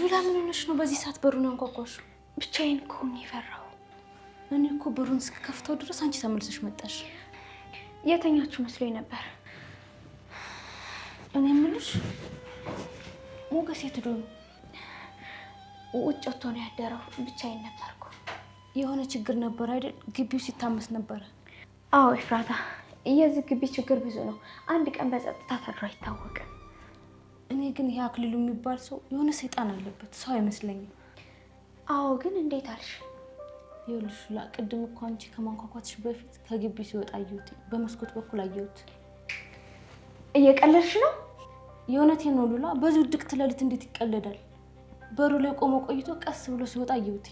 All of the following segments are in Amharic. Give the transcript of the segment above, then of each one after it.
ሉላ ምን ሆነሽ ነው በዚህ ሰዓት በሩን አንኳኳሽ? ብቻዬን እኮ ነው የፈራው። እኔ እኮ በሩን እስከከፍተው ድረስ አንቺ ተመልሰሽ መጣሽ። የተኛችሁ መስሎኝ ነበር። እኔ የምልሽ ሞገስ የት ሄዶ ነው? ውጭ ወጥቶ ነው ያደረው። ብቻዬን ነበርኩ። የሆነ ችግር ነበር አይደል? ግቢው ሲታመስ ነበር። አዎ ኤፍራታ፣ የዚህ ግቢ ችግር ብዙ ነው። አንድ ቀን በጸጥታ ታድሮ አይታወቅም። እኔ ግን ይሄ አክሊሉ የሚባል ሰው የሆነ ሰይጣን አለበት፣ ሰው አይመስለኝም። አዎ ግን እንዴት አልሽ? ይኸውልሽ ሉላ፣ ቅድም እኮ አንቺ ከማንኳኳትሽ በፊት ከግቢው ሲወጣ አየሁት። በመስኮት በኩል አየሁት። እየቀለድሽ ነው? የእውነቴን ነው ሉላ። በዚህ ድቅት ሌሊት እንዴት ይቀለዳል? በሩ ላይ ቆሞ ቆይቶ ቀስ ብሎ ሲወጣ አየሁት።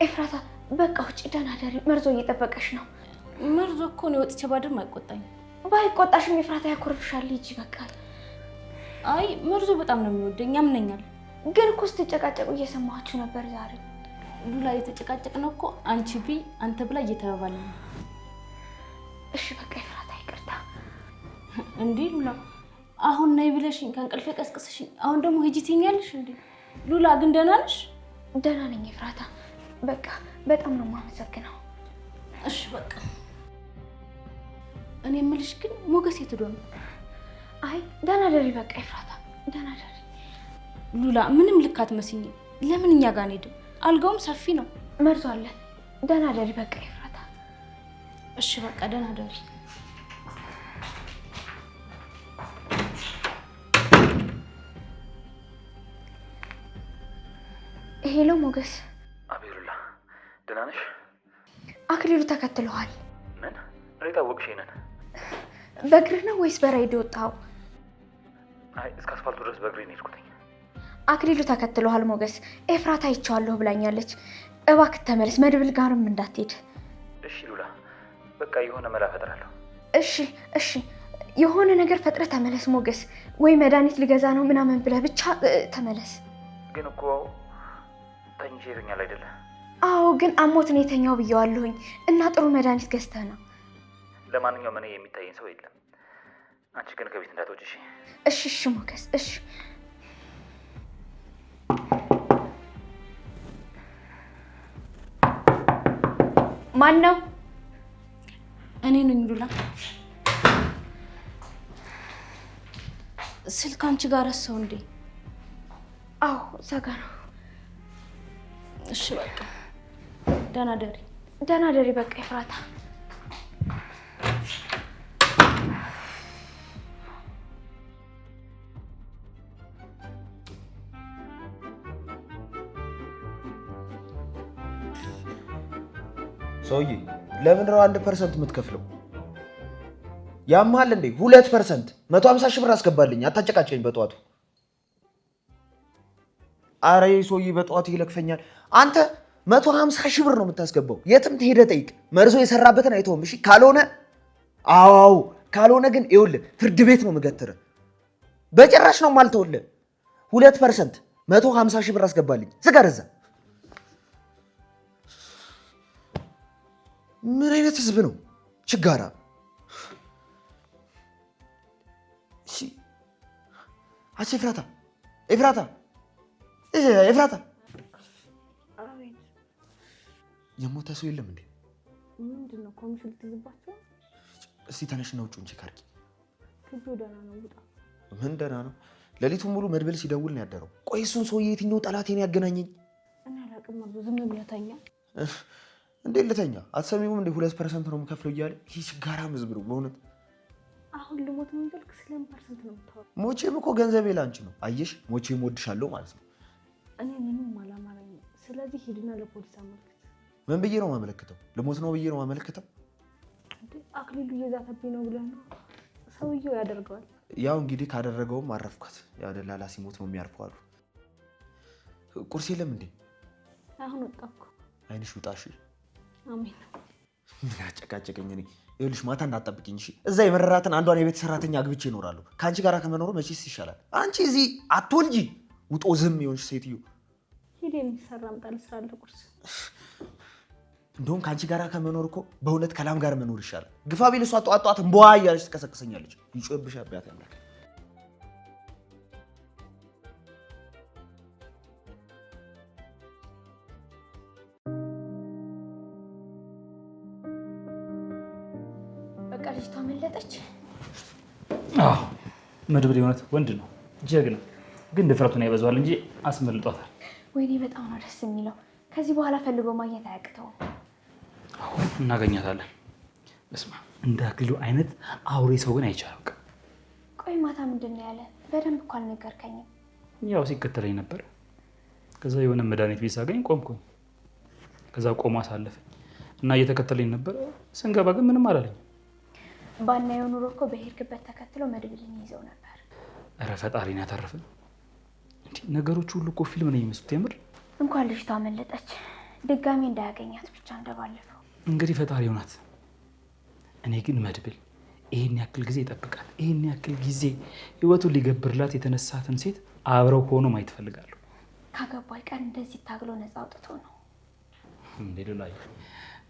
ኤፍራታ በቃ ውጭ ደህና ደሪ። መርዞ እየጠበቀሽ ነው። መርዞ እኮ ነው ወጥቼ ባድርም አይቆጣኝ። ባይቆጣሽም ኤፍራታ ያኮርፍሻል። ሂጂ በቃ። አይ መርዞ በጣም ነው የሚወደኝ፣ ያምነኛል። ግን እኮ ስትጨቃጨቁ እየሰማችሁ ነበር ዛሬ። ሉላ የተጨቃጨቅነው እኮ አንቺ ቢ አንተ ብላ እየተባባልን ነው። እሺ በቃ ኤፍራታ ይቅርታ። እንዴ ሉላ አሁን ነይ ብለሽኝ ከእንቅልፌ ቀስቅስሽኝ አሁን ደግሞ ሂጂ ትይኛለሽ እንዴ? ሉላ ግን ደህና ነሽ? ደህና ነኝ ኤፍራታ። በቃ በጣም ነው የማመሰግነው። እሺ በቃ። እኔ የምልሽ ግን ሞገስ የት ሄዶ ነው? አይ ደህና ደሪ በቃ ኤፍራታ፣ ደህና ደሪ። ሉላ ምንም ልክ አትመስይኝም። ለምን እኛ ጋር እንሄድም? አልጋውም ሰፊ ነው። መርዞ አለ። ደህና ደሪ በቃ ኤፍራታ። እሺ በቃ ደህና ደሪ። ሄሎ ሞገስ። አቤት ሉላ፣ ደህና ነሽ? አክሊሉ ተከትለዋል። ምን? እንዴት አወቅሽ ይሄንን? በእግርህ ነው ወይስ በራይድ ወጣው? አይ እስከ አስፋልቱ ድረስ በእግሬ ነው የሄድኩት። አክሊሉ ተከትለዋል ሞገስ። ኤፍራታ አይቼዋለሁ ብላኛለች። እባክህ ተመለስ፣ መድብል ጋርም እንዳትሄድ። እሺ ሉላ፣ በቃ የሆነ መላ ፈጥራለሁ። እሺ የሆነ ነገር ፈጥረህ ተመለስ ሞገስ። ወይ መድኃኒት ልገዛ ነው ምናምን ብለህ ብቻ ተመለስ። ግን እኮ ተኝቼ ይተኛል አይደለ? አዎ ግን አሞት ነው የተኛው ብየዋለሁኝ። እና ጥሩ መድኃኒት ገዝተህ ነው። ለማንኛውም እኔ የሚታየኝ ሰው የለም። አንቺ ግን ከቤት እንዳትወጪ እሺ? እሺ ሞገስ እሺ። ማን ነው? እኔ ነኝ ሉላ። ስልክ አንቺ ጋር ረሳው እንዴ? አዎ ዘጋ ነው። እሺ በቃ ደህና ደሪ። ደህና ደሪ በቃ ኤፍራታ። ሰውዬ ለምን ነው 1% የምትከፍለው? ያምሃል እንዴ? 2% 150 ሺህ ብር አስገባልኝ። አታጨቃጨኝ በጠዋቱ። አረ ሰውዬ በጠዋቱ ይለክፈኛል። አንተ 150 ሺህ ብር ነው የምታስገባው። የትም ትሄደ ጠይቅ። መርዞ የሰራበትን አይተውም። እሺ ካልሆነ አዎ፣ ካልሆነ ግን ይኸውልህ ፍርድ ቤት ነው የምገትርህ። በጭራሽ ነው የማልተውልህ። 2% 150 ሺህ ብር አስገባልኝ። ስጋርዛ ምን አይነት ህዝብ ነው? ችጋራ። እሺ አቺ ኤፍራታ ኤፍራታ ኤፍራታ፣ አቤት። የሞተ ሰው የለም እንዴ? ምንድን ነው ኮሚሽን ልትይዝባቸው? እስቲ ተነሽና ውጪውን ቼክ አድርጊ። ግቢው ደህና ነው። ውጣ። ምን ደህና ነው? ሌሊቱን ሙሉ መድብል ሲደውል ነው ያደረው። ቆይ እሱን ሰውዬ የትኛው ጠላቴን ያገናኘኝ? እኔ አላውቅም። ዝም ብለህ ተኛ። እንዴት ልተኛ? አትሰሚውም እንዴ? 2% ነው የምከፍለው እያለ ይህ ችጋራም ህዝብ ነው በእውነት። አሁን ልሞት ምን ይልክ? ስለምን ፐርሰንት ነው የምታወራው? ሞቼም እኮ ገንዘቤ ላንቺ ነው። አየሽ፣ ሞቼም ወድሻለሁ ማለት ነው። እኔ ምንም አላማረኝም። ስለዚህ ሂድና ለፖሊስ አመልክት። ምን ብዬ ነው ማመለክተው? ልሞት ነው ብዬ ነው ማመለክተው? አክሊሉ እየዛተብኝ ነው ብለህ ነው? ሰውየው ያደርገዋል። ያው እንግዲህ ካደረገውም አረፍኳት። ያው ደላላ ሲሞት ነው የሚያርፈው አሉ። ቁርስ የለም እንዴ? አሁን ወጣኩ። አይንሽ ውጣሽ። አሜን። ምን አጨቃጨቀኝ እኔ። ይኸውልሽ ማታ እንዳትጠብቂኝ እሺ። እዛ የመረራትን አንዷን የቤት ሰራተኛ አግብቼ እኖራለሁ። ከአንቺ ጋር ከመኖሩ መቼስ ይሻላል። አንቺ እዚህ አትወልጂ። ውጦ ዝም የሆንሽ ሴትዮ። ሂድ የሚሰራ አምጣልህ። ስራ አለ ቁርስ። እንደውም ከአንቺ ጋር ከመኖር እኮ በእውነት ከላም ጋር መኖር ይሻላል። ግፋ ቢል እሷ ጠዋት ጠዋት እንቧ እያለች ትቀሰቅሰኛለች። ይጮህብሽ አባት ያምላክ። በቃ ልጅቷ መለጠች። አዎ መድብል የሆነት ወንድ ነው፣ ጀግና። ግን ድፍረቱን ያበዛዋል እንጂ አስመልጧታል። ወይኔ በጣም ነው ደስ የሚለው። ከዚህ በኋላ ፈልጎ ማግኘት አያቅተውም። አሁን እናገኛታለን። በስማ እንደ አክሊሉ አይነት አውሬ ሰው ግን አይቻልም። ቆይ ማታ ምንድን ነው ያለ? በደንብ እኮ አልነገርከኝም። ያው ሲከተለኝ ነበር። ከዛ የሆነ መድኃኒት ቤት ሳገኝ ቆምኩኝ። ከዛ ቆሞ አሳለፈኝ እና እየተከተለኝ ነበር። ስንገባ ግን ምንም አላለኝ። ባናየው ኑሮ እኮ በሄድክበት ተከትሎ መድብልን ይዘው ነበር። ኧረ ፈጣሪን ያተረፈን። ነገሮች ሁሉ እኮ ፊልም ነው የሚመስሉት። የምር እንኳን ልጅቷ መለጠች፣ ድጋሚ እንዳያገኛት ብቻ እንደባለፈው። እንግዲህ ፈጣሪ ሆናት። እኔ ግን መድብል ይሄን ያክል ጊዜ ይጠብቃል፣ ይሄን ያክል ጊዜ ህይወቱን ሊገብርላት የተነሳትን ሴት አብረው ሆኖ ማየት ፈልጋለሁ። ካገባይ ቀን እንደዚህ ታግሎ ነፃ አውጥቶ ነው እንዴ? ላይ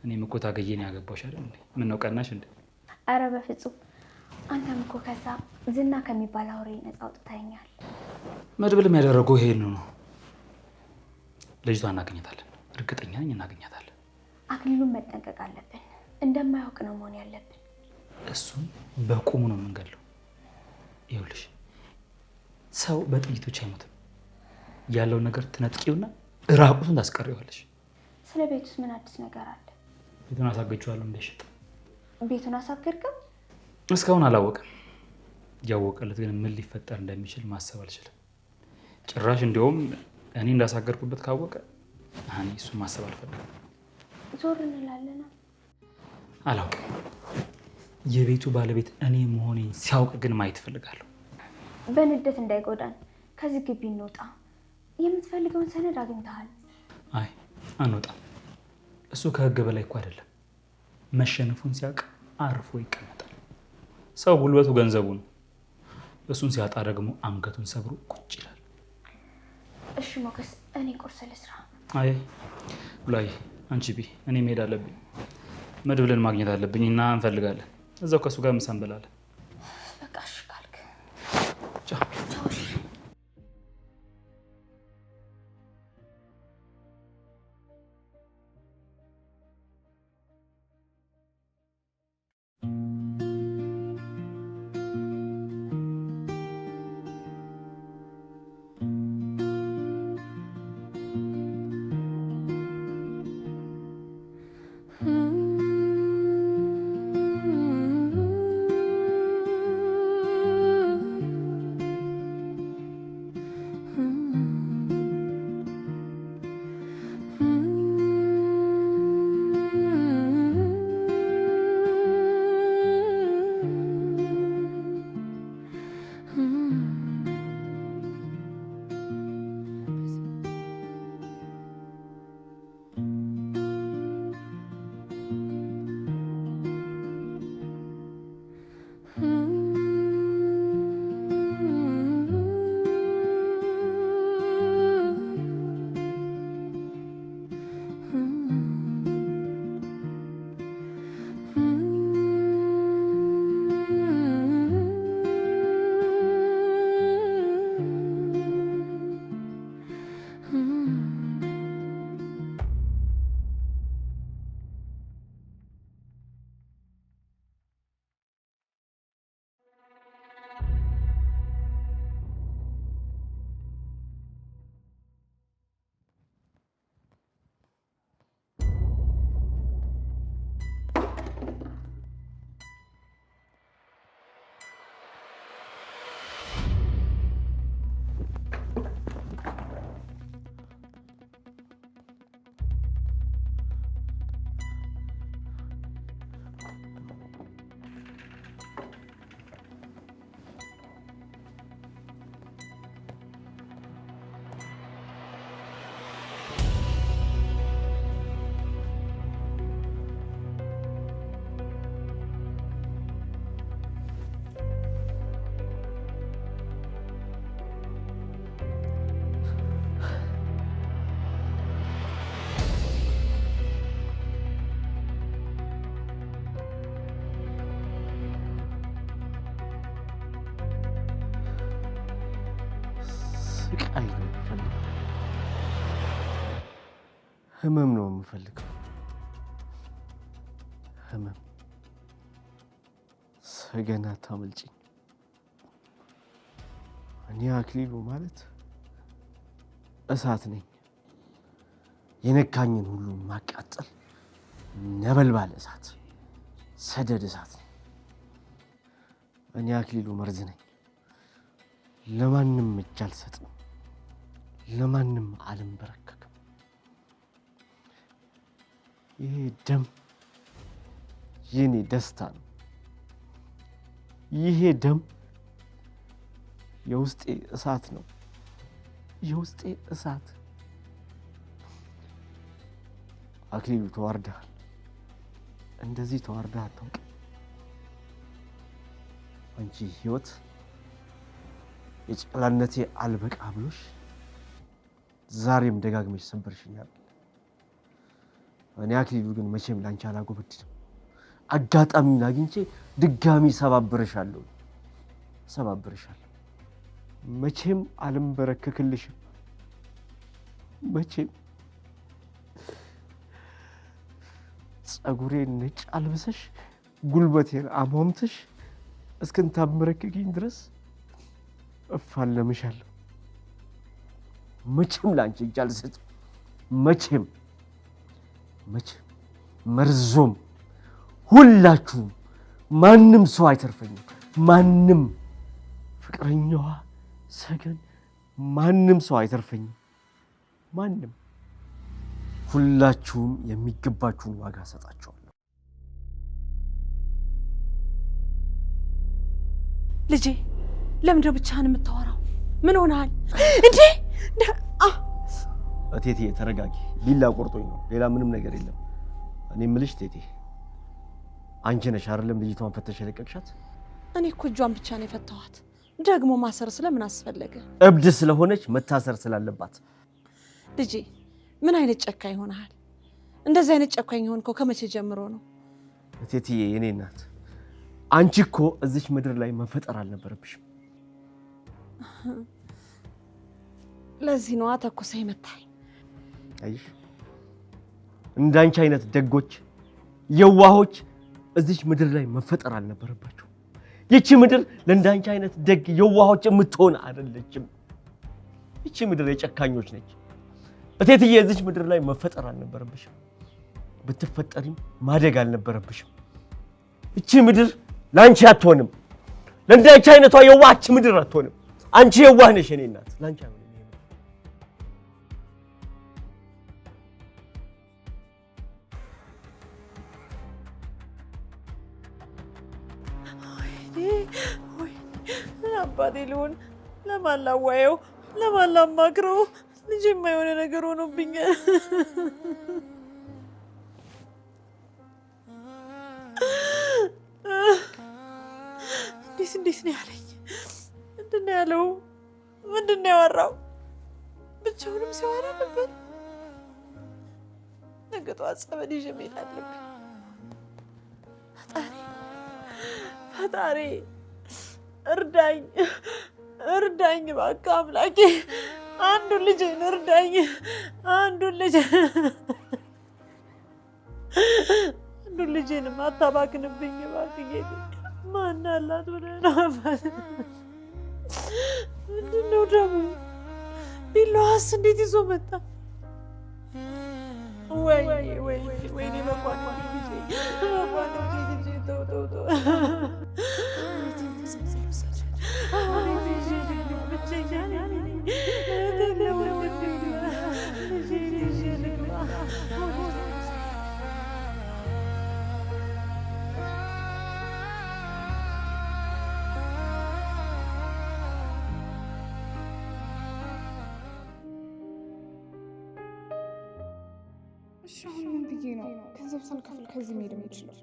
እኔም እኮ ታገየን ያገባሽ አይደል እንዴ? ምን ነው ቀናሽ እንዴ? አረ በፍጹም። አንተም እኮ ከዛ ዝና ከሚባል አውሬ ነፃ አውጥተኸኛል። መድብልም ያደረገው ይሄን ነው። ልጅቷ እናገኛታለን፣ እርግጠኛ ነኝ እናገኛታለን። አክሊሉን መጠንቀቅ አለብን። እንደማያውቅ ነው መሆን ያለብን። እሱን በቁሙ ነው የምንገለው። ይኸውልሽ ሰው በጥይቶች አይሞትም። ያለውን ነገር ትነጥቂውና ራቁቱን ታስቀሪዋለሽ። ስለ ቤቱስ ምን አዲስ ነገር አለ? ቤቱን አሳገችዋለሁ እንዳይሸጥ። ቤቱን አሳገድከው? እስካሁን አላወቅም። ያወቀለት ግን ምን ሊፈጠር እንደሚችል ማሰብ አልችልም። ጭራሽ እንዲያውም እኔ እንዳሳገርኩበት ካወቀ እኔ እሱን ማሰብ አልፈልግም። ዞር እንላለን። አላውቅም። የቤቱ ባለቤት እኔ መሆኔን ሲያውቅ ግን ማየት እፈልጋለሁ። በንዴት እንዳይጎዳን ከዚህ ግቢ እንውጣ። የምትፈልገውን ሰነድ አግኝተሃል? አይ አንወጣም። እሱ ከህግ በላይ እኮ አይደለም። መሸነፉን ሲያውቅ አርፎ ይቀመጣል። ሰው ጉልበቱ ገንዘቡ ነው። እሱን ሲያጣ ደግሞ አንገቱን ሰብሮ ቁጭ ይላል። እሺ ሞገስ፣ እኔ ቁርስ ልስራ። አይ ላይ አንቺ ቢ እኔ መሄድ አለብኝ። መድብልን ማግኘት አለብኝ እና እንፈልጋለን። እዛው ከሱ ጋር ምሳ እንበላለን። በቃ እሺ ካልክ ቻው። ስቃይ ነው የምፈልገው። ህመም ነው የምፈልገው። ህመም። ሰገን አታመልጭኝ። እኔ አክሊሉ ማለት እሳት ነኝ። የነካኝን ሁሉ ማቃጠል ነበልባል እሳት፣ ሰደድ እሳት ነኝ። እኔ አክሊሉ መርዝ ነኝ። ለማንም እጅ አልሰጥም፣ ለማንም አልንበረከክም። ይሄ ደም የኔ ደስታ ነው። ይሄ ደም የውስጤ እሳት ነው። የውስጤ እሳት። አክሊሉ ተዋርደሃል። እንደዚህ ተዋርደህ አታውቅም። አንቺ ህይወት የጨቅላነቴ አልበቃ ብሎሽ ዛሬም ደጋግመሽ ሰበርሽኛል። እኔ አክሊሉ ግን መቼም ላንቺ አላጎበድድም። አጋጣሚውን አግኝቼ ድጋሚ ሰባብርሻለሁ። መቼም አልንበረከክልሽም። መቼም ጸጉሬን ነጭ አልብሰሽ ጉልበቴን አሟምተሽ እስክንታመረከኪኝ ድረስ እፋለምሻለሁ። መቼም ላንቺ እጅ አልሰጥም። መቼም መርዞም ሁላችሁም ማንም ሰው አይተርፈኝም። ማንም ፍቅረኛዋ ሰገን ማንም ሰው አይተርፈኝም። ማንም። ሁላችሁም የሚገባችሁን ዋጋ ሰጣችኋለሁ። ልጄ ለምንድነው ብቻህን የምታወራው? ምን ሆነሃል እንዴ? እቴቴ ተረጋጊ። ቢላ ቆርጦኝ ነው፣ ሌላ ምንም ነገር የለም። እኔ የምልሽ ቴቴ፣ አንቺ ነሽ አይደለም ልጅቷን ፈተሽ የለቀቅሻት? እኔ እኮ እጇን ብቻ ነው የፈታኋት። ደግሞ ማሰር ስለምን አስፈለገ? እብድ ስለሆነች መታሰር ስላለባት። ልጄ ምን አይነት ጨካኝ ሆነሃል? እንደዚህ አይነት ጨካኝ ሆንከው ከመቼ ጀምሮ ነው? እቴትዬ የኔ እናት፣ አንቺ እኮ እዚች ምድር ላይ መፈጠር አልነበረብሽም። ለዚህ ነዋ ተኩሰ ይመታኝ። አይሽ እንዳንቺ አይነት ደጎች የዋሆች እዚች ምድር ላይ መፈጠር አልነበረባቸው። ይቺ ምድር ለእንዳንቺ አይነት ደግ የዋሆች የምትሆን አይደለችም። ይቺ ምድር የጨካኞች ነች። እቴትዬ እዚች ምድር ላይ መፈጠር አልነበረብሽም። ብትፈጠሪም ማደግ አልነበረብሽም። ይቺ ምድር ላንቺ አትሆንም። ለእንዳንቺ አይነቷ የዋህች ምድር አትሆንም። አንቺ የዋህ ነሽ የኔ እናት፣ ላንቺ አይሆንም። አባቴ ልሆን ለማን ላዋየው? ለማን ላማክረው? ልጅ የማይሆነ ነገር ሆኖብኛል። እንዴት ነው ያለኝ? ምንድን ነው ያለው? ምንድን ነው ያወራው? ብቻውንም ሲያወራ ነበር። ነገ ጠዋት ጸበል ይዤ መሄድ አለብኝ። ፈጣሪ እርዳኝ፣ እባክህ አምላኬ። አንዱን ልጄን እርዳኝ። አንዱን ልጄንም አታባክንብኝ እባክህ ጌቴ። ማን አላት ብለህ ነው አባት? ምንድን ነው ደግሞ? ቢላዋስ እንዴት ይዞ መጣ? ወይኔ መኳንንቴ ልጄ ተው እሺ አሁን ምን ብዬ ነው ገንዘብ ሳልከፍል ከዚህ መሄድ የምችለው?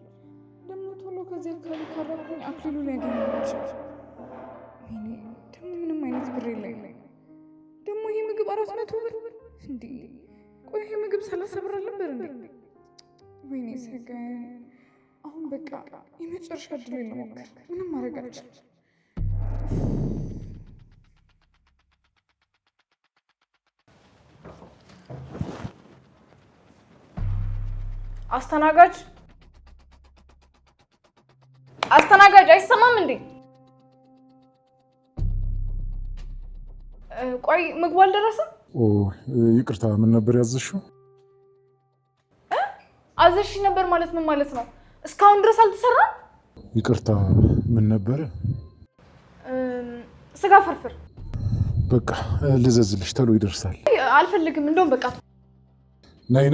ደግሞ ቶሎ ከዚህ አካባቢ ካረኩኝ አክሊሉ ሊያገኝ ይችላል። ወይኔ ደግሞ ምንም አይነት ብር የለኝም። ደግሞ ይሄ ምግብ 400 ብር እንዴ! ቆይ ይሄ ምግብ 30 ብር አልነበር እንዴ? ወይኔ ሰገን፣ አሁን በቃ የመጨረሻ እድል ልሞክር። ምንም ማድረግ አልችልም። አስተናጋጅ አይሰማም እንዴ? ቆይ ምግቡ አልደረሰም? ይቅርታ፣ ምን ነበር ያዘሽው? አዘሽ ነበር ማለት ምን ማለት ነው? እስካሁን ድረስ አልተሰራም? ይቅርታ፣ ምን ነበር? ስጋ ፍርፍር። በቃ ልዘዝልሽ፣ ተሎ ይደርሳል። አልፈልግም፣ እንደውም በቃ ነይ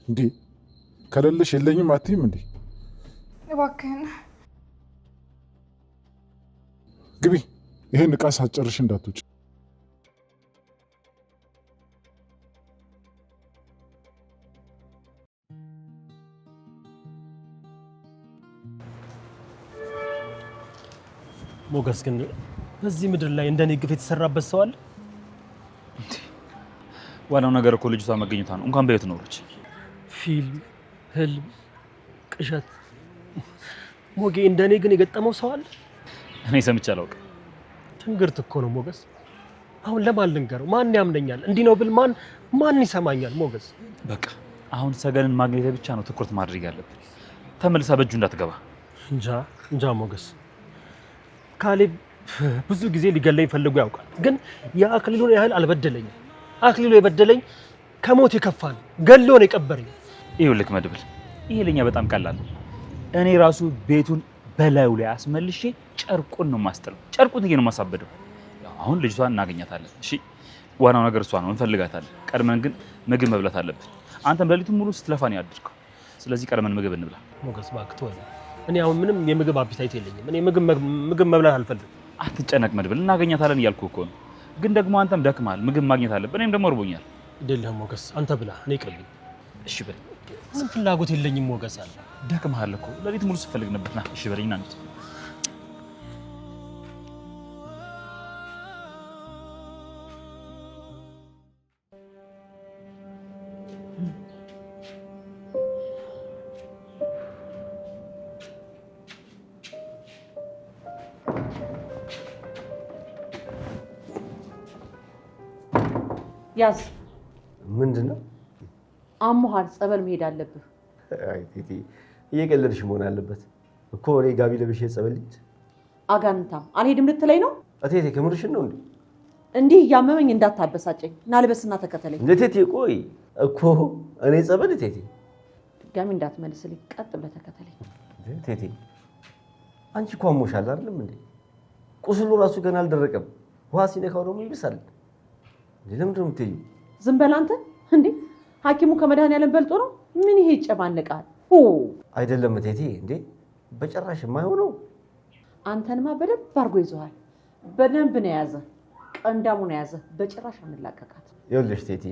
እንዴ ከሌለሽ የለኝም አትይም እንዴ? እባክህን ግቢ። ይሄን ዕቃ ሳትጨርሽ እንዳትውጪ። ሞገስ ግን በዚህ ምድር ላይ እንደኔ ግፍ የተሰራበት ሰው አለ? ዋናው ነገር እኮ ልጅቷ መገኘቷ ነው። እንኳን በህይወት ኖረች። ፊልም፣ ህልም፣ ቅዠት። ሞጌ እንደኔ ግን የገጠመው ሰው አለ? እኔ ሰምቼ አላውቅም። ትንግርት እኮ ነው ሞገስ። አሁን ለማን ልንገረው? ማን ያምነኛል? እንዲህ ነው ብል ማን ይሰማኛል? ሞገስ በቃ አሁን ሰገንን ማግኘት ብቻ ነው ትኩረት ማድረግ ያለብን። ተመልሳ በእጁ እንዳትገባ። እንጃ ሞገስ። ካሌብ ብዙ ጊዜ ሊገለኝ ፈልጎ ያውቃል፣ ግን የአክሊሉን ያህል አልበደለኝም። አክሊሉ የበደለኝ ከሞት የከፋ ነው። ገሎ ነው የቀበረኝ። ይኸውልህ መድብል፣ ይሄ ለኛ በጣም ቀላል ነው። እኔ ራሱ ቤቱን በላዩ ላይ አስመልሼ ጨርቁን ነው ማስጠለው። ጨርቁን ነው ማሳበደው። አሁን ልጅቷን እናገኛታለን። እሺ፣ ዋናው ነገር እሷ ነው፣ እንፈልጋታለን። ቀድመን ግን ምግብ መብላት አለብን። አንተም ሌሊቱን ሙሉ ስትለፋ ነው ያደርከው። ስለዚህ ቀድመን ምግብ እንብላ። ሞገስ እባክህ ተወኝ። እኔ አሁን ምንም የምግብ አፒታይት የለኝም። እኔ ምግብ መብላት አልፈልግም። አትጨነቅ መድብል፣ እናገኛታለን እያልኩህ እኮ ነው። ግን ደግሞ አንተም ደክመሃል፣ ምግብ ማግኘት አለብን። እኔም ደግሞ እርቦኛል። አይደለም ሞገስ፣ አንተ ብላ፣ እኔ ቅልኝ። እሺ በል። ምንም ፍላጎት የለኝም ሞገስ። አለ ደክመሃል እኮ ሌሊት ሙሉ ስትፈልግ ነበር። ና እሺ በለኝና እንሂድ። ያዝ። ምንድነው? አሞሃል፣ ጸበል መሄድ አለብህ። አይ ቲቲ፣ እየቀለድሽ መሆን አለበት እኮ። እኔ ጋቢ ለብሼ ጸበል ልሂድ? አጋንንታም አልሄድም ልትለኝ ነው? እቴቴ ከምርሽን ነው እንዴ? እንዲህ እያመመኝ እንዳታበሳጨኝ። ና ልበስና ተከተለኝ። እቴቴ ቆይ እኮ እኔ ጸበል። እቴቴ ድጋሚ እንዳትመልስልኝ፣ ቀጥ ብለህ ተከተለኝ። እቴቴ አንቺ እኮ አሞሻል አይደለም እንዴ? ቁስሉ ራሱ ገና አልደረቀም። ውሃ ሲነካው ደግሞ ይብሳል። ለምንድን ነው የምትይው? ዝም በል አንተ። እንዴ ሐኪሙ ከመድኃኒዓለም በልጦ ነው? ምን ይሄ ይጨማነቃል? አይደለም እቴቴ፣ እንዴ በጭራሽ የማይሆነው። አንተንማ በደንብ አድርጎ ይዘዋል። በደንብ ነው የያዘ፣ ቀንዳሙ ነው የያዘ። በጭራሽ አንላቀቃት። ይኸውልሽ እቴቴ፣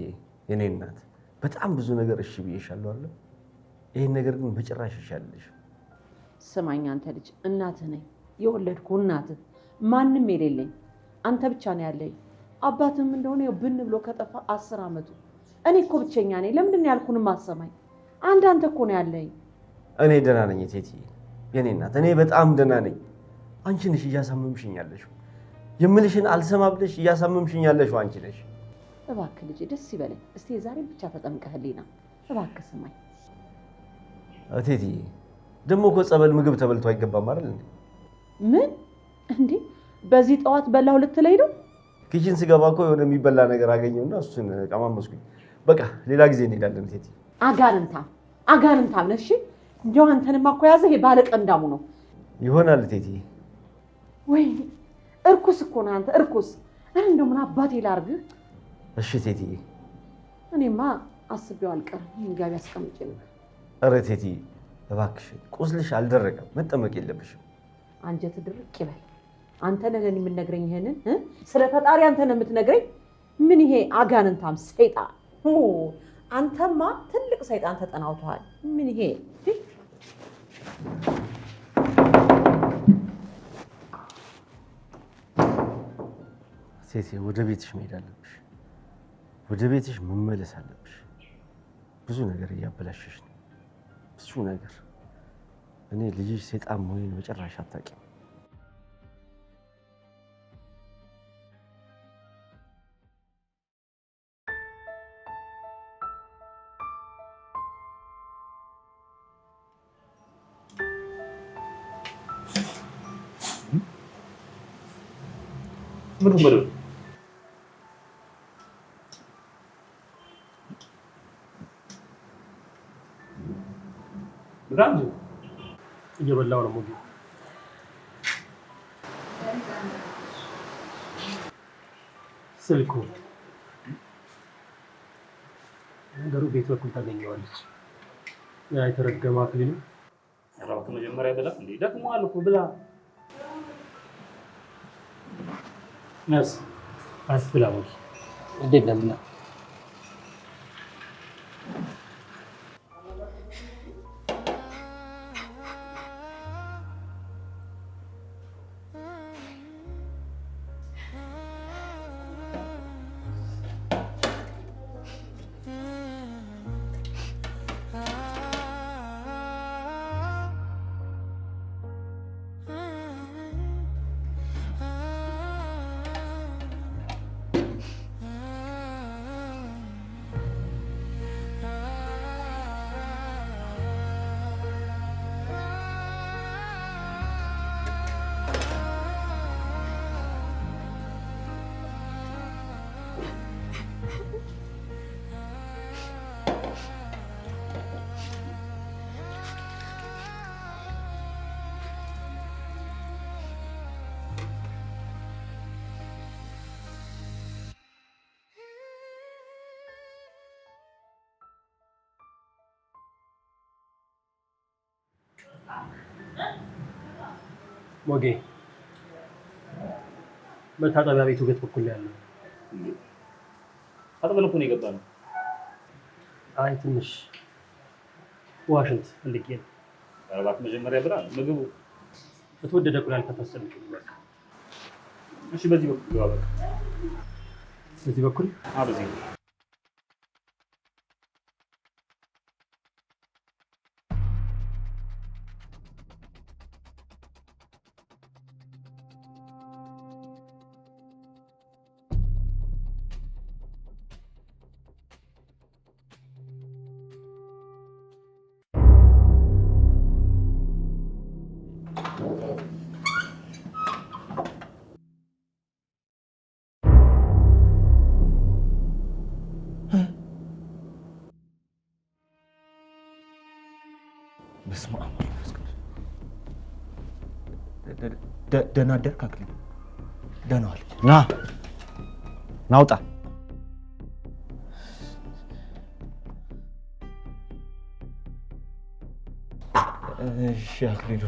የኔ እናት በጣም ብዙ ነገር እሺ ብዬሻለሁ አይደል? ይሄን ነገር ግን በጭራሽ ይሻልልሽ። ስማኝ አንተ ልጅ፣ እናትህ ነኝ፣ የወለድኩ እናትህ፣ ማንም የሌለኝ አንተ ብቻ ነው ያለኝ። አባትም እንደሆነ ብን ብሎ ከጠፋ 10 ዓመቱ። እኔ እኮ ብቸኛ ነኝ። ለምንድን ነው ያልኩንም አሰማኝ? አንተ እኮ ነው ያለኝ። እኔ ደህና ነኝ እቴቴ፣ የኔ እናት፣ እኔ በጣም ደህና ነኝ። አንቺ ነሽ እያሳመምሽኝ ያለሽው። የምልሽን አልሰማ ብለሽ እያሳመምሽኝ ያለሽው አንቺ ነሽ። እባክህ ልጅ ደስ ይበለኝ። እስቲ ዛሬ ብቻ ተጠምቀህልኝና እባክህ ስማኝ። እቴቴ ደግሞ እኮ ጸበል ምግብ ተበልቶ አይገባም አይደል እንዴ? ምን እንዴ? በዚህ ጠዋት በላሁ ልትለኝ ነው? ኪችን ስገባ እኮ የሆነ የሚበላ ነገር አገኘውና እሱን ቀማመስኩኝ። በቃ ሌላ ጊዜ እንሄዳለን እቴቴ። አጋንንታም ነሽ። እንደው አንተንማ እኮ ያዘ ይሄ ባለቀንዳሙ ነው። ይሆናል እቴቴ። ወይ እርኩስ እኮ ነህ አንተ፣ እርኩስ። እንደው ምን አባቴ ላድርግ? እሺ እቴቴ። እኔማ አስቤው አልቀርም። ይሄን ጋቢ አስቀምጬ ነበር። ኧረ እቴቴ እባክሽ፣ ቁስልሽ አልደረቀም፣ መጠመቅ የለብሽም። አንጀት ድርቅ ይበል። አንተ ነህ ለኔ የምትነግረኝ ይሄንን? ስለ ፈጣሪ አንተ ነህ የምትነግረኝ? ምን ይሄ አጋንንታም ሰይጣን! አንተማ ትልቅ ሰይጣን ተጠናውተዋል። ምን ይሄ ሴቴ፣ ወደ ቤትሽ መሄድ አለብሽ። ወደ ቤትሽ መመለስ አለብሽ። ብዙ ነገር እያበላሸሽ ነው፣ ብዙ ነገር። እኔ ልጅሽ ሰይጣን መሆኔን በጭራሽ አታውቂም። ምን ነው ብራም እየበላው ነው ሞዲ ስልኩ ነገሩ ቤት በኩል ታገኘዋለች። ያ የተረገመ አክሊሉ አራውት መጀመሪያ ብላ እንዴ ደክሟል እኮ ብላ ነስ አስብላው እንዴት ለምና ሞጌ መታጠቢያ ቤቱ ቤት በኩል ያለው አጥበልኩ ነው የገባነው። አይ ትንሽ ዋሽንት ፈልጌ ነው። አረባት መጀመሪያ ብራ ምግቡ በተወደደ ቁላል ከተሰልኩ በቃ እሺ፣ በዚህ በኩል ገባ። በቃ በዚህ በኩል በዚህ ደህና አደርክ አክሊሉ? ደህና ዋል። ናውጣ። እሺ አክሊሉ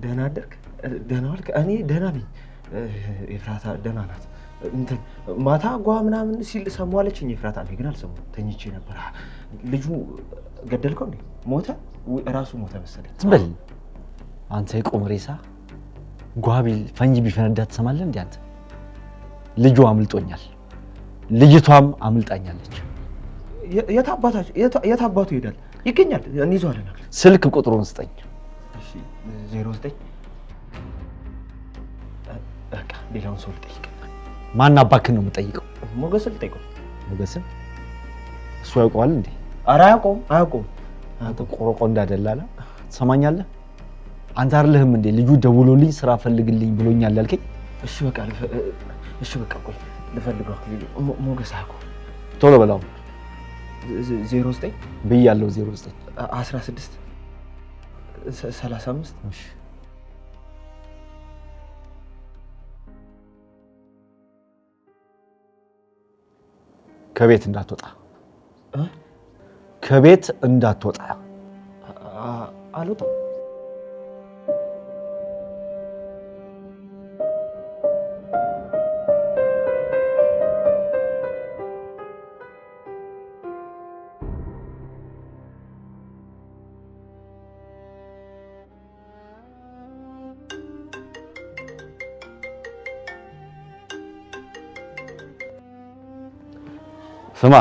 ደህና አደርክ? ደህና ዋልክ? እኔ ደህና ነኝ። ኤፍራታ ደህና ናት። እንትን ማታ ጓ ምናምን ሲል ሰማዋለችኝ ኤፍራታ። እኔ ግን አልሰማሁም፣ ተኝቼ ነበር። ልጁ ገደልከው እንዴ? ሞተ? ራሱ ሞተ መሰለኝ። ዝም በል አንተ የቆም ሬሳ። ጓቢል ፈንጂ ቢፈነዳ ትሰማለህ እንዴ አንተ? ልጁ አምልጦኛል፣ ልጅቷም አምልጣኛለች። የት አባቱ ይሄዳል? ይገኛል፣ እንይዘዋለን። ስልክ ቁጥሩን ስጠኝ። እሺ 09 በቃ ሌላውን ሰው ልጠይቅ። ማን አባክን ነው የምጠይቀው? ሞገስን ልጠይቀው። ሞገስን? እሱ ያውቀዋል እንዴ? ኧረ አያውቀውም። አንተ ቆሮቆ እንዳደላላ ትሰማኛለህ? አንተ አይደለህም እንዴ ልጁ ደውሎልኝ ስራ ፈልግልኝ ብሎኛል ያልከኝ? እሺ በቃ ቆይ ልፈልገው። ሞገስ አያውቀውም። ቶሎ በላው። 09 ብያለሁ። 09 16 35 እሺ ከቤት እንዳትወጣ። ከቤት እንዳትወጣ። አልወጣም። ስማ።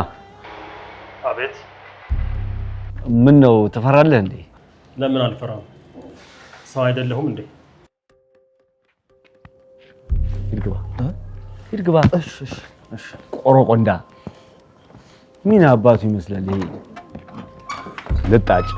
አቤት። ምን ነው ትፈራለህ እንዴ? ለምን አልፈራም? ሰው አይደለሁም እንዴ? ሂድ ግባ። እሺ ቆሮቆንዳ ምን አባቱ ይመስላል ይሄ ልጣጭ።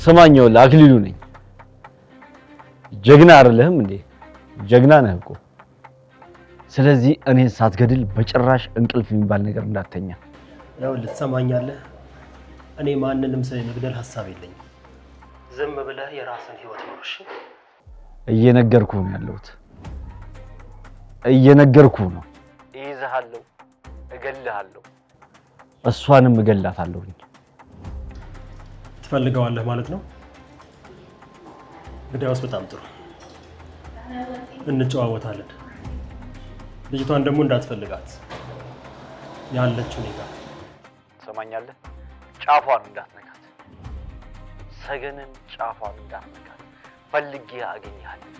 ስማኛው ለአክሊሉ ነኝ። ጀግና አይደለህም እንዴ? ጀግና ነህ እኮ። ስለዚህ እኔን ሳትገድል በጭራሽ እንቅልፍ የሚባል ነገር እንዳተኛ። ያው ልትሰማኛለህ፣ እኔ ማንንም ሰው የመግደል ሐሳብ የለኝም። ዝም ብለህ የራስን ህይወት ኖር። እሺ? እየነገርኩህ ነው ያለሁት። እየነገርኩህ ነው። እይዝሃለሁ፣ እገልሃለሁ፣ እሷንም እገላታለሁ። ትፈልገዋለህ ማለት ነው? እንግዲያውስ በጣም ጥሩ፣ እንጨዋወታለን። ልጅቷን ደግሞ እንዳትፈልጋት፣ ያለችው እኔ ጋር። ትሰማኛለህ? ጫፏን እንዳትነካት፣ ሰገንን ጫፏን እንዳትነካት። ፈልጌ አገኘሃለሁ።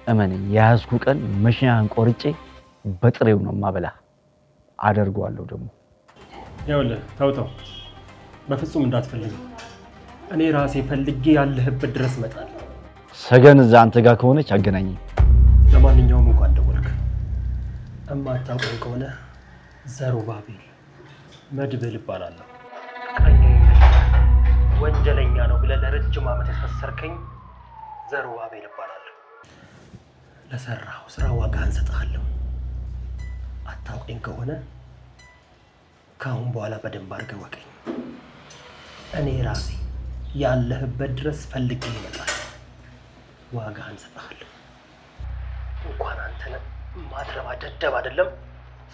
እመነኝ፣ የያዝኩ ቀን መሽኛህን ቆርጬ በጥሬው ነው ማበላህ። አደርገዋለሁ ደግሞ። ይኸውልህ ተውተው፣ በፍጹም እንዳትፈልገው። እኔ ራሴ ፈልጌ ያለህበት ድረስ እመጣለሁ። ሰገን እዛ አንተ ጋር ከሆነች አገናኘኝ። ለማንኛውም እንኳን ደወልክ። እማታውቀኝ ከሆነ ዘሩባቤል መድብል እባላለሁ። ቀኝ ወንጀለኛ ነው ብለህ ለረጅም ዓመት ያስፈሰርከኝ ዘሩባቤል እባላለሁ። ለሰራው ስራ ዋጋህን እሰጥሃለሁ። አታውቀኝ ከሆነ ከአሁን በኋላ በደንብ አድርገህ ወቀኝ። እኔ ራሴ ያለህበት ድረስ ፈልጌ ይመጣል። ዋጋህን እሰጥሃለሁ። እንኳን አንተን ማትረባ ደደብ አይደለም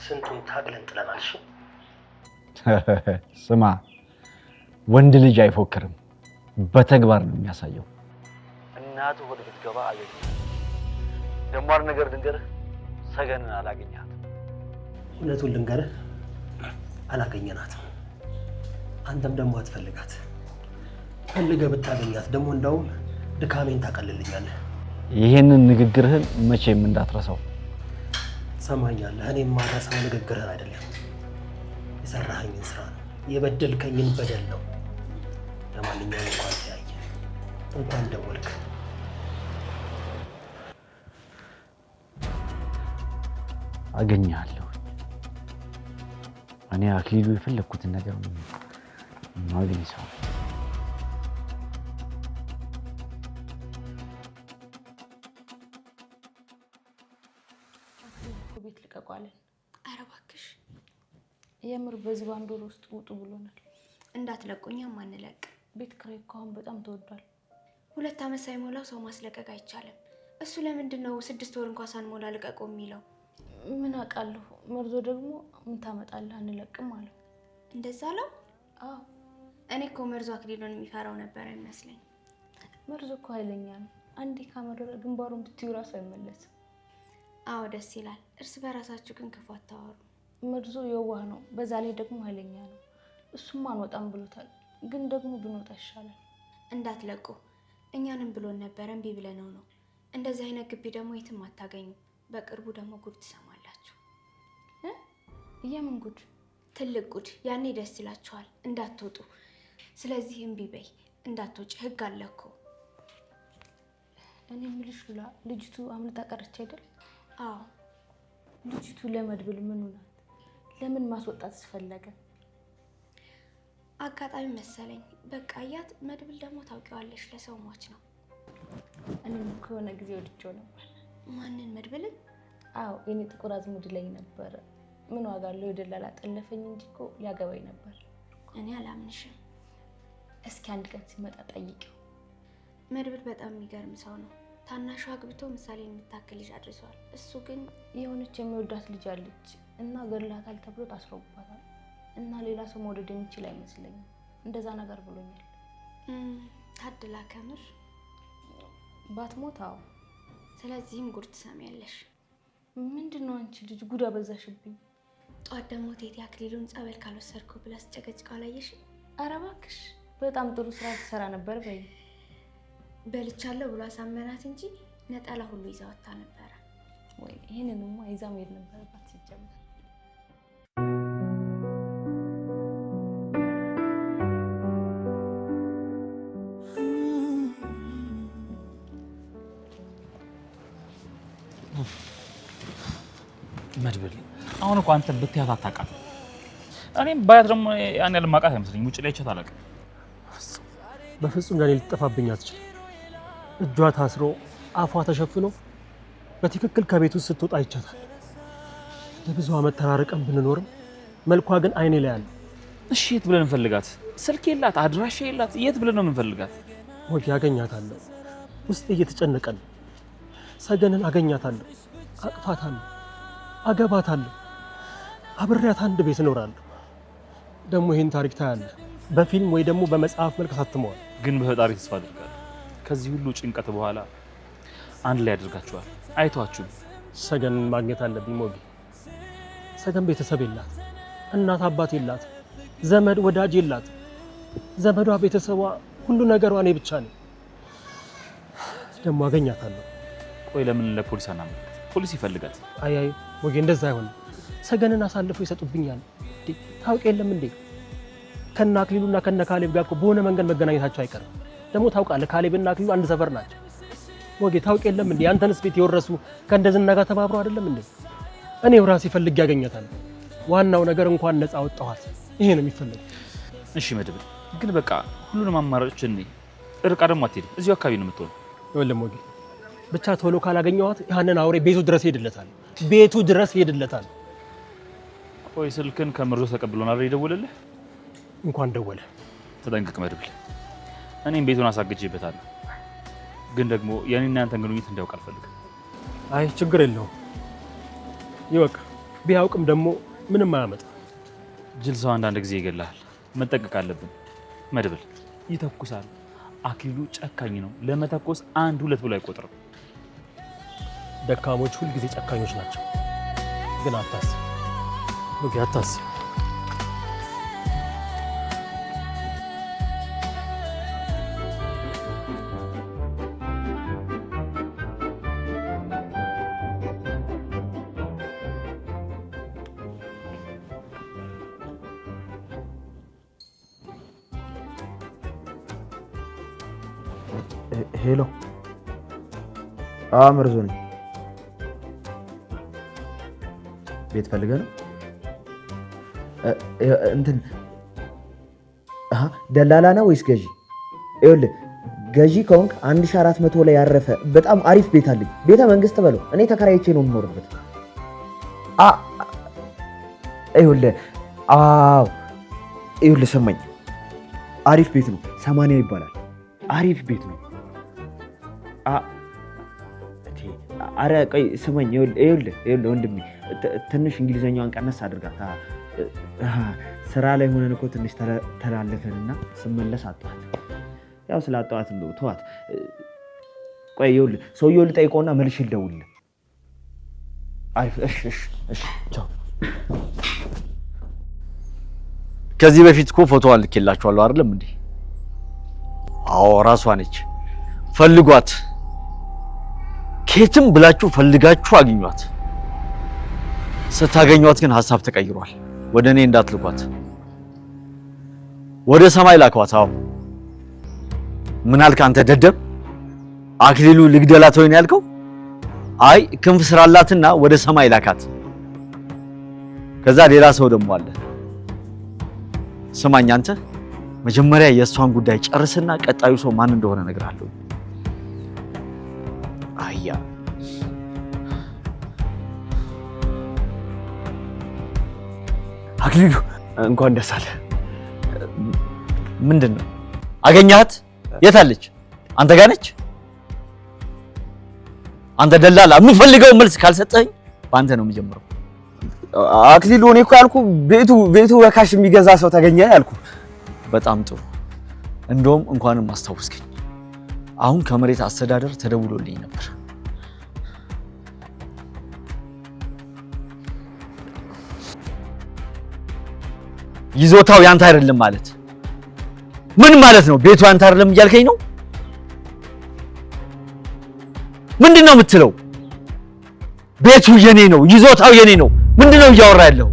ስንቱን ታግለን ጥለናል። እሺ? ስማ፣ ወንድ ልጅ አይፎክርም፣ በተግባር ነው የሚያሳየው። እናቱ ሆድ ብትገባ አገኘ። ደሞ አንድ ነገር ልንገርህ፣ ሰገንን አላገኘሃትም። እውነቱን ልንገርህ፣ አላገኘናትም። አንተም ደግሞ አትፈልጋት። ፈልገህ ብታገኛት ደግሞ እንዳውም ድካሜን ታቀልልኛለህ። ይሄንን ንግግርህን መቼም እንዳትረሳው። ሰማኛለህ? እኔ የማረሳው ንግግርህን አይደለም፣ የሰራኸኝን ስራ ነው፣ የበደልከኝን በደል ነው። ለማንኛውም እንኳን ተያየ፣ እንኳን ደወልክ። አገኘሃለሁ። እኔ አክሊሉ የፈለግኩትን ነገር ማግኝ ሰው። ቤት ልቀቋለን። ኧረ እባክሽ የምር በዚህ ባንድ ወር ውስጥ ውጡ ብሎናል። እንዳትለቁኛም አንለቅ። ቤት ኪራይ እኮ አሁን በጣም ተወዷል። 2 ዓመት ሳይሞላው ሰው ማስለቀቅ አይቻልም። እሱ ለምንድን ነው 6 ወር እንኳን ሳንሞላ ልቀቁ የሚለው? ምን አውቃለሁ። መርዞ ደግሞ ምን ታመጣለህ አንለቅም አለው። እንደዛ አለው? አዎ። እኔ እኮ መርዞ አክሊሉን የሚፈራው ነበር አይመስለኝ። መርዞ እኮ ኃይለኛ ነው። አንዴ ካመረረ ግንባሩን ብትዩ ራሱ አይመለስም። አዎ ደስ ይላል። እርስ በራሳችሁ ግን ክፉ አታወሩ። መርዞ የዋህ ነው፣ በዛ ላይ ደግሞ ኃይለኛ ነው። እሱም አንወጣም ብሎታል፣ ግን ደግሞ ብንወጣ ይሻላል። እንዳትለቁ እኛንም ብሎን ነበረ፣ እምቢ ብለነው ነው። እንደዚህ አይነት ግቢ ደግሞ የትም አታገኙ። በቅርቡ ደግሞ ጉድ ትሰማላችሁ። የምን ጉድ? ትልቅ ጉድ። ያኔ ደስ ይላችኋል። እንዳትወጡ። ስለዚህ እምቢ በይ፣ እንዳትወጪ። ህግ አለ እኮ። እኔ የምልሽ ሉላ፣ ልጅቱ አምልጣ ቀረች አይደል? አዎ። ልጅቱ ለመድብል ምኑ ናት? ለምን ማስወጣት አስፈለገ? አጋጣሚ መሰለኝ። በቃ እያት። መድብል ደግሞ ታውቂዋለሽ፣ ለሰው ሟች ነው። እኔም ከሆነ ጊዜ ወድጄው ነበር። ማንን? መድብልን? አዎ፣ የኔ ጥቁር አዝሙድ ላይ ነበር። ምን ዋጋ አለው? የደላላ ጠለፈኝ እንጂ እኮ ሊያገባኝ ነበር። እኔ አላምንሽም። እስኪ አንድ ቀን ሲመጣ ጠይቂው። መድብል በጣም የሚገርም ሰው ነው። ታናሹ አግብቶ ምሳሌ የምታክል ልጅ አድርሷል። እሱ ግን የሆነች የሚወዳት ልጅ አለች እና ገድላታል ተብሎ ታስሮባታል። እና ሌላ ሰው መውደድ የሚችል አይመስለኝም። እንደዛ ነገር ብሎኛል። ታድላ ከምር ባትሞት። አዎ። ስለዚህም ጉድ ትሰሚያለሽ። ምንድነው አንቺ ልጅ ጉድ አበዛሽብኝ። ጧት ደግሞ ቴቴ አክሊሉን ጸበል ካልወሰድኩ ብላ ስጨቀጭቀው አላየሽ? ኧረ እባክሽ በጣም ጥሩ ስራ ትሰራ ነበር። በይ በልቻለሁ ብሎ አሳመናት እንጂ ነጠላ ሁሉ ይዛ ወጣ ነበረ። ወይ ይሄንንማ ይዛ መሄድ ነበረባት ሲጀምር። መድብል አሁን እኮ አንተ ብትያት አታውቃትም። እኔም ባያት ደግሞ ያን ያህል ማውቃት አይመስለኝም። ውጭ ላይ ቻት አላውቅም። በፍጹም ለኔ ልትጠፋብኝ አትችልም። እጇ ታስሮ አፏ ተሸፍኖ በትክክል ከቤት ውስጥ ስትወጣ አይቻታል። ለብዙ ዓመት ተራርቀን ብንኖርም መልኳ ግን አይኔ ላይ አለ። እሺ የት ብለን እንፈልጋት? ስልክ የላት፣ አድራሻ የላት። የት ብለን ነው የምንፈልጋት? ሞጌ አገኛታለሁ። ውስጤ እየተጨነቀ ነው። ሰገንን አገኛታለሁ፣ አቅፋታለሁ፣ አገባታለሁ፣ አብሬያት አንድ ቤት እኖራለሁ። ደግሞ ይህን ታሪክ ታያለህ፣ በፊልም ወይ ደግሞ በመጽሐፍ መልክ ታትመዋል። ግን በፈጣሪ ተስፋ አድርጋለሁ ከዚህ ሁሉ ጭንቀት በኋላ አንድ ላይ ያደርጋችኋል። አይቷችሁ ሰገንን ማግኘት አለብኝ ሞጌ። ሰገን ቤተሰብ የላት፣ እናት አባት የላት፣ ዘመድ ወዳጅ የላት። ዘመዷ፣ ቤተሰቧ፣ ሁሉ ነገሯ እኔ ብቻ ነኝ። ደግሞ አገኛታለሁ። ቆይ ለምን ለፖሊስ አናመልክት? ፖሊስ ይፈልጋት። አይ ሞጌ እንደዛ አይሆንም። ሰገንን አሳልፈው ይሰጡብኛል። ታውቅ የለም እንዴ ከነ አክሊሉና ከነ ካሌብ ጋር እኮ በሆነ መንገድ መገናኘታቸው አይቀርም። ደግሞ ታውቃለህ ካሌብና አክሊሉ አንድ ሰፈር ናቸው። ሞጌ ታውቅ የለም እንዴ አንተንስ ቤት የወረሱ ከእንደዝና ጋር ተባብረው አይደለም እንዴ? እኔው ራሴ ፈልጌ ያገኛታለሁ። ዋናው ነገር እንኳን ነፃ አወጣኋት። ይሄ ነው የሚፈልገው። እሺ መድብል፣ ግን በቃ ሁሉንም አማራጮች እኔ እርቃ ደግሞ አትሄድም። እዚሁ አካባቢ ነው የምትሆነው። ይኸውልህ ሞጌ ብቻ ቶሎ ካላገኘኋት ያንን አውሬ ቤቱ ድረስ ሄድለታል። ቤቱ ድረስ ሄድለታል። ቆይ ስልክን ከምርዞ ተቀብሎና አይደል የደወለልህ? እንኳን ደወለ። ተጠንቅቅ መድብል። እኔም ቤቱን አሳግጄበታለሁ፣ ግን ደግሞ የኔና ያንተን ግንኙነት እንዲያውቅ አልፈልግም። አይ ችግር የለውም ይወቅ። ቢያውቅም ደግሞ ምንም አያመጣም። ጅል ሰው አንዳንድ ጊዜ ይገላል። መጠንቀቅ አለብን መድብል። ይተኩሳል። አክሊሉ ጨካኝ ነው። ለመተኮስ 1 2 ብሎ አይቆጥርም። ደካሞች ሁልጊዜ ጨካኞች ናቸው። ግን አታስብ ሞጌ፣ አታስብ። ሄሎ፣ መርዞ ነኝ። ቤት ፈልገህ ነው? እንትን ደላላ ነው ወይስ ገዢ? ይኸውልህ ገዢ ከሆንክ 1400 ላይ ያረፈ በጣም አሪፍ ቤት አለኝ። ቤተ መንግስት በለው፣ እኔ ተከራይቼ ነው የምኖርበት። ይኸውልህ ሰማኝ፣ አሪፍ ቤት ነው። 80 ይባላል። አሪፍ ቤት ነው። አረ ቆይ ስማኝ፣ ይኸውልህ ወንድሜ ትንሽ እንግሊዘኛዋን ቀነስ አድርጋት። ስራ ላይ ሆነን እኮ ትንሽ ተላለፈንና ስመለስ አጣኋት። ያው ስላጣኋት እንደው ተዋት። ቆይ ይኸውልህ ሰውዬውን ልጠይቀውና መልሼ ልደውልልህ። እሺ ቻው። ከዚህ በፊት እኮ ፎቶዋን ልኬላችኋለሁ አይደለም እንዴ? አዎ ራሷ ነች። ፈልጓት፣ ከየትም ብላችሁ ፈልጋችሁ አግኟት። ስታገኟት ግን ሀሳብ ተቀይሯል። ወደ እኔ እንዳትልኳት፣ ወደ ሰማይ ላኳት። አዎ ምን አልክ አንተ ደደብ? አክሊሉ ልግደላት ወይ ነው ያልከው? አይ ክንፍ ስራላትና ወደ ሰማይ ላካት። ከዛ ሌላ ሰው ደግሞ አለ። ስማኝ አንተ መጀመሪያ የእሷን ጉዳይ ጨርስና ቀጣዩ ሰው ማን እንደሆነ እነግርሃለሁ። አያ አክሊሉ እንኳን ደስ አለ። ምንድን ነው አገኛት? የት አለች? አንተ ጋር ነች? አንተ ደላላ የምፈልገው መልስ ካልሰጠኝ በአንተ ነው የሚጀምረው። አክሊሉ እኔ እኮ ያልኩ ቤቱ በካሽ የሚገዛ ሰው ተገኘ ያልኩ። በጣም ጥሩ። እንደውም እንኳንም አስታውስከኝ። አሁን ከመሬት አስተዳደር ተደውሎልኝ ነበር። ይዞታው ያንተ አይደለም ማለት ምን ማለት ነው? ቤቱ ያንተ አይደለም እያልከኝ ነው? ምንድነው የምትለው? ቤቱ የኔ ነው፣ ይዞታው የኔ ነው። ምንድነው እያወራ ያለው?